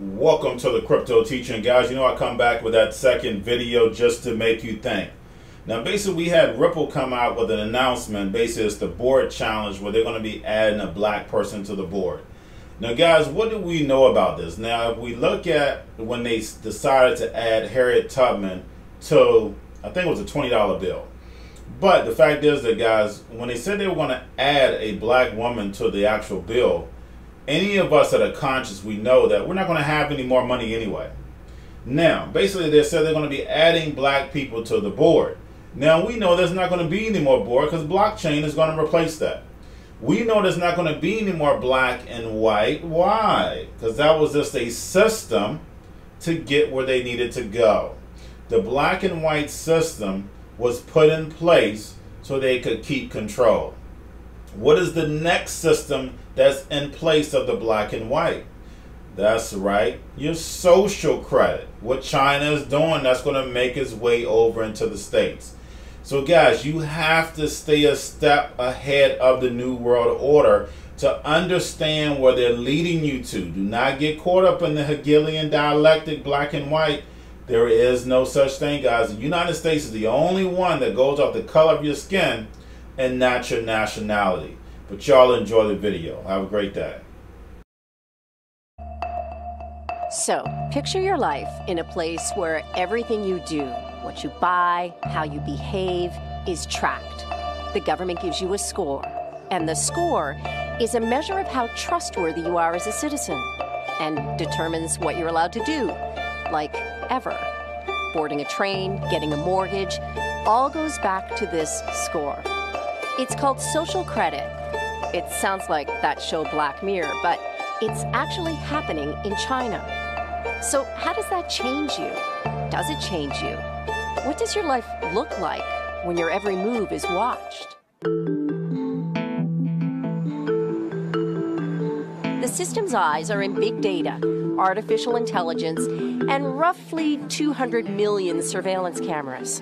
Welcome to the Crypto Teacher. And guys, you know I come back with that second video just to make you think. Now basically we had Ripple come out with an announcement. Basically it's the board challenge where they're going to be adding a black person to the board. Now guys, what do we know about this? Now if we look at when they decided to add Harriet Tubman to, I think it was a $20 bill. But the fact is that guys, when they said they were going to add a black woman to the actual bill, any of us that are conscious, we know that we're not going to have any more money anyway. Now, basically they said they're going to be adding black people to the board. Now we know there's not going to be any more board because blockchain is going to replace that. We know there's not going to be any more black and white. Why? Because that was just a system to get where they needed to go. The black and white system was put in place so they could keep control. What is the next system that's in place of the black and white? That's right, your social credit. What China is doing, that's going to make its way over into the States. So guys, you have to stay a step ahead of the New World Order to understand where they're leading you to. Do not get caught up in the Hegelian dialectic, black and white. There is no such thing, guys. The United States is the only one that goes off the color of your skin and not your nationality. But y'all enjoy the video. Have a great day. So, picture your life in a place where everything you do, what you buy, how you behave, is tracked. The government gives you a score, and the score is a measure of how trustworthy you are as a citizen and determines what you're allowed to do, like ever. Boarding a train, getting a mortgage, all goes back to this score. It's called social credit. It sounds like that show Black Mirror, but it's actually happening in China. So how does that change you? Does it change you? What does your life look like when your every move is watched? The system's eyes are in big data, artificial intelligence, and roughly 200 million surveillance cameras.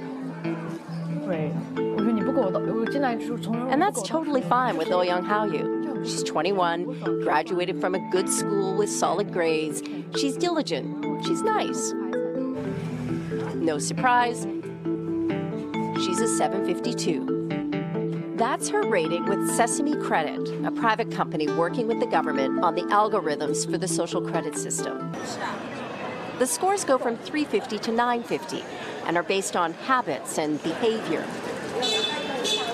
And that's totally fine with Ouyang Haoyu. She's 21, graduated from a good school with solid grades. She's diligent. She's nice. No surprise, she's a 752. That's her rating with Sesame Credit, a private company working with the government on the algorithms for the social credit system. The scores go from 350 to 950 and are based on habits and behavior.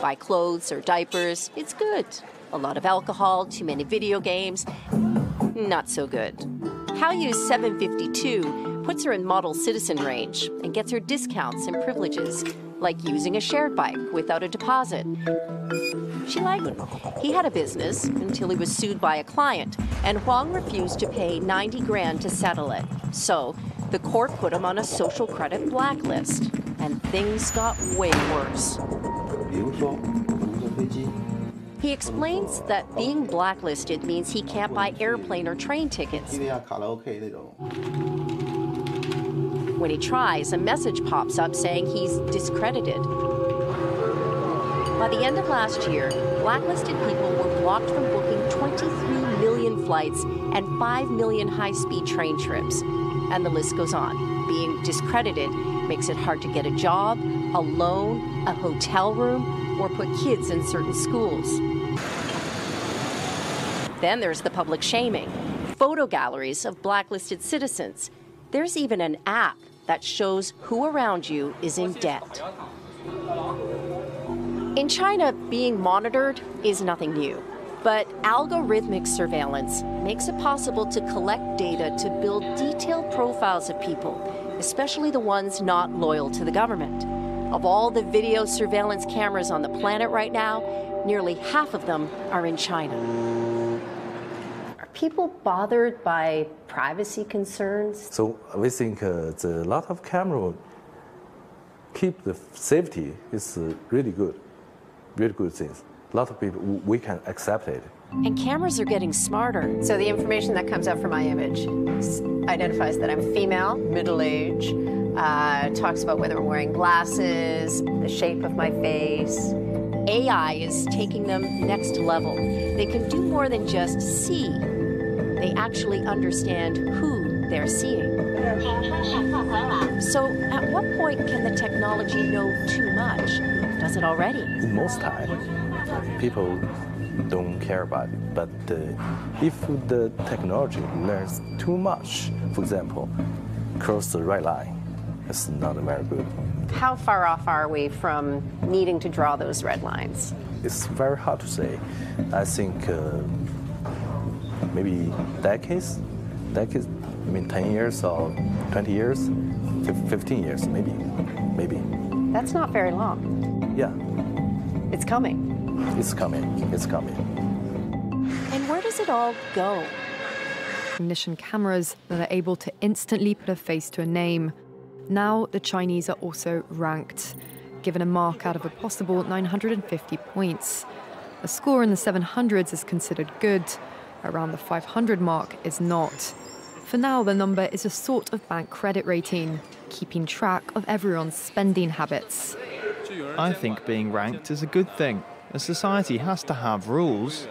Buy clothes or diapers, it's good. A lot of alcohol, too many video games, not so good. Haoyu's 752 puts her in model citizen range and gets her discounts and privileges, like using a shared bike without a deposit. She liked it. He had a business until he was sued by a client, and Huang refused to pay 90 grand to settle it. So the court put him on a social credit blacklist, and things got way worse. He explains that being blacklisted means he can't buy airplane or train tickets. When he tries, a message pops up saying he's discredited. By the end of last year, blacklisted people were blocked from booking 23 million flights and 5 million high-speed train trips. And the list goes on. Being discredited makes it hard to get a job, a loan, a hotel room, or put kids in certain schools. Then there's the public shaming. Photo galleries of blacklisted citizens. There's even an app that shows who around you is in debt. In China, being monitored is nothing new. But algorithmic surveillance makes it possible to collect data to build detailed profiles of people, especially the ones not loyal to the government. Of all the video surveillance cameras on the planet right now, nearly half of them are in China. Are people bothered by privacy concerns? So we think a lot of cameras keep the safety is really good things. A lot of people, we can accept it. And cameras are getting smarter. So the information that comes up from my image identifies that I'm female, middle-aged, talks about whether I'm wearing glasses, the shape of my face. AI is taking them next level. They can do more than just see. They actually understand who they're seeing. So at what point can the technology know too much? Does it already? In most time, people don't care about it. But if the technology learns too much, for example, cross the red line, it's not very good. How far off are we from needing to draw those red lines? It's very hard to say. I think maybe decades, I mean 10 years or 20 years, 15 years, maybe. That's not very long. Yeah. It's coming. It's coming. And where does it all go? Recognition cameras that are able to instantly put a face to a name. Now the Chinese are also ranked, given a mark out of a possible 950 points. A score in the 700s is considered good. Around the 500 mark is not. For now, the number is a sort of bank credit rating, keeping track of everyone's spending habits. I think being ranked is a good thing. A society has to have rules.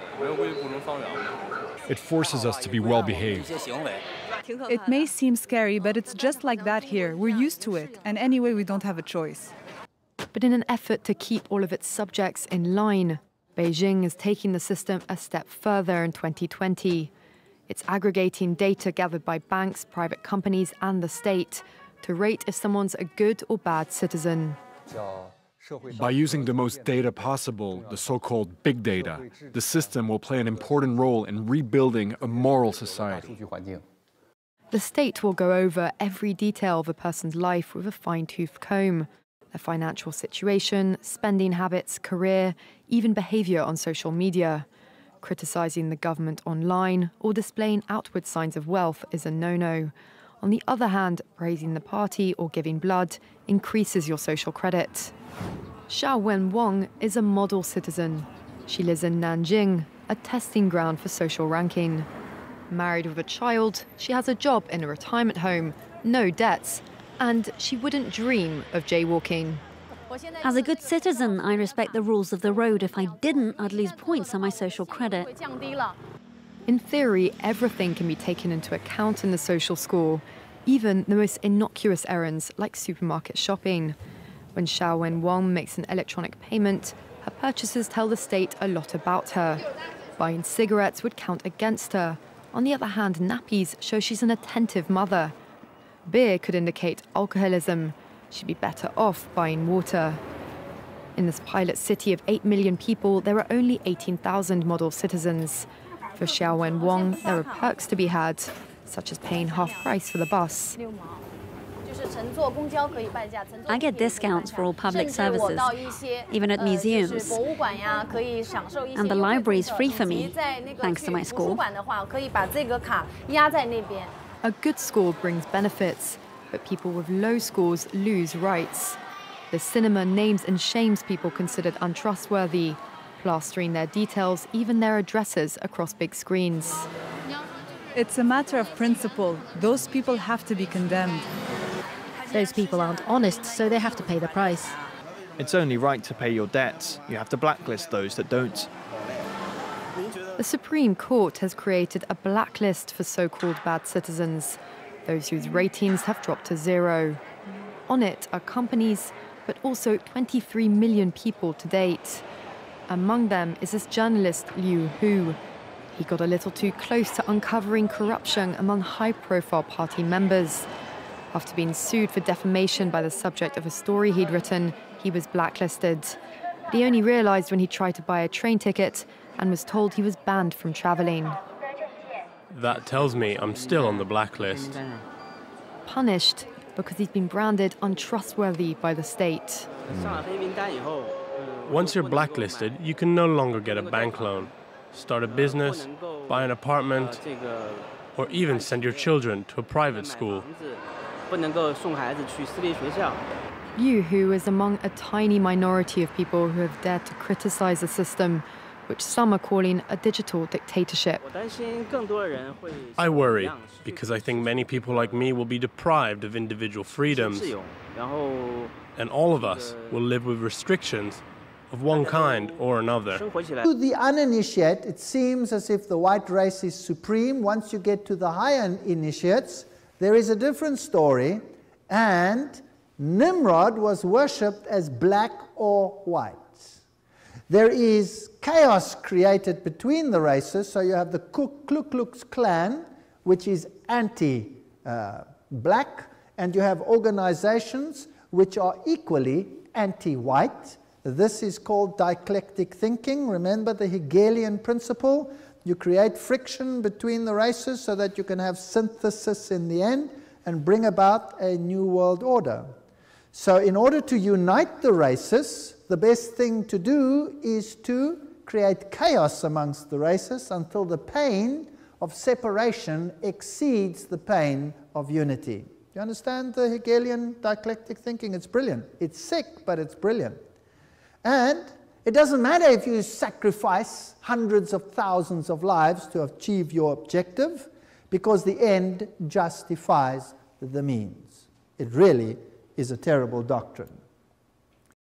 It forces us to be well-behaved. It may seem scary, but it's just like that here. We're used to it, and anyway, we don't have a choice. But in an effort to keep all of its subjects in line, Beijing is taking the system a step further in 2020. It's aggregating data gathered by banks, private companies, and the state to rate if someone's a good or bad citizen. By using the most data possible, the so-called big data, the system will play an important role in rebuilding a moral society. The state will go over every detail of a person's life with a fine-tooth comb. Their financial situation, spending habits, career, even behavior on social media. Criticizing the government online or displaying outward signs of wealth is a no-no. On the other hand, praising the party or giving blood increases your social credit. Xiao Wenwang is a model citizen. She lives in Nanjing, a testing ground for social ranking. Married with a child, she has a job in a retirement home, no debts, and she wouldn't dream of jaywalking. As a good citizen, I respect the rules of the road. If I didn't, I'd lose points on my social credit. In theory, everything can be taken into account in the social score, even the most innocuous errands like supermarket shopping. When Xiao Wenwang makes an electronic payment, her purchases tell the state a lot about her. Buying cigarettes would count against her. On the other hand, nappies show she's an attentive mother. Beer could indicate alcoholism. She'd be better off buying water. In this pilot city of 8 million people, there are only 18,000 model citizens. For Xiao Wenwang, there are perks to be had, such as paying half price for the bus. I get discounts for all public services, even at museums. And the library is free for me, thanks to my score. A good score brings benefits, but people with low scores lose rights. The cinema names and shames people considered untrustworthy, plastering their details, even their addresses, across big screens. It's a matter of principle. Those people have to be condemned. Those people aren't honest, so they have to pay the price. It's only right to pay your debts. You have to blacklist those that don't. The Supreme Court has created a blacklist for so-called bad citizens, those whose ratings have dropped to 0. On it are companies, but also 23 million people to date. Among them is this journalist Liu Hu. He got a little too close to uncovering corruption among high-profile party members. After being sued for defamation by the subject of a story he'd written, he was blacklisted. But he only realized when he tried to buy a train ticket and was told he was banned from traveling. That tells me I'm still on the blacklist. Punished because he's been branded untrustworthy by the state. Once you're blacklisted, you can no longer get a bank loan, start a business, buy an apartment, or even send your children to a private school. Liu Hu is among a tiny minority of people who have dared to criticize the system, which some are calling a digital dictatorship. I worry, because I think many people like me will be deprived of individual freedoms, and all of us will live with restrictions of one kind or another. To the uninitiate, it seems as if the white race is supreme. Once you get to the higher initiates, there is a different story, and Nimrod was worshipped as black or white. There is chaos created between the races, so you have the Ku Klux Klan, which is anti-black, and you have organizations which are equally anti-white. This is called dialectic thinking. Remember the Hegelian principle? You create friction between the races so that you can have synthesis in the end and bring about a new world order. So in order to unite the races, the best thing to do is to create chaos amongst the races until the pain of separation exceeds the pain of unity. You understand the Hegelian dialectic thinking? It's brilliant. It's sick, but it's brilliant. And it doesn't matter if you sacrifice hundreds of thousands of lives to achieve your objective, because the end justifies the means. It really is a terrible doctrine.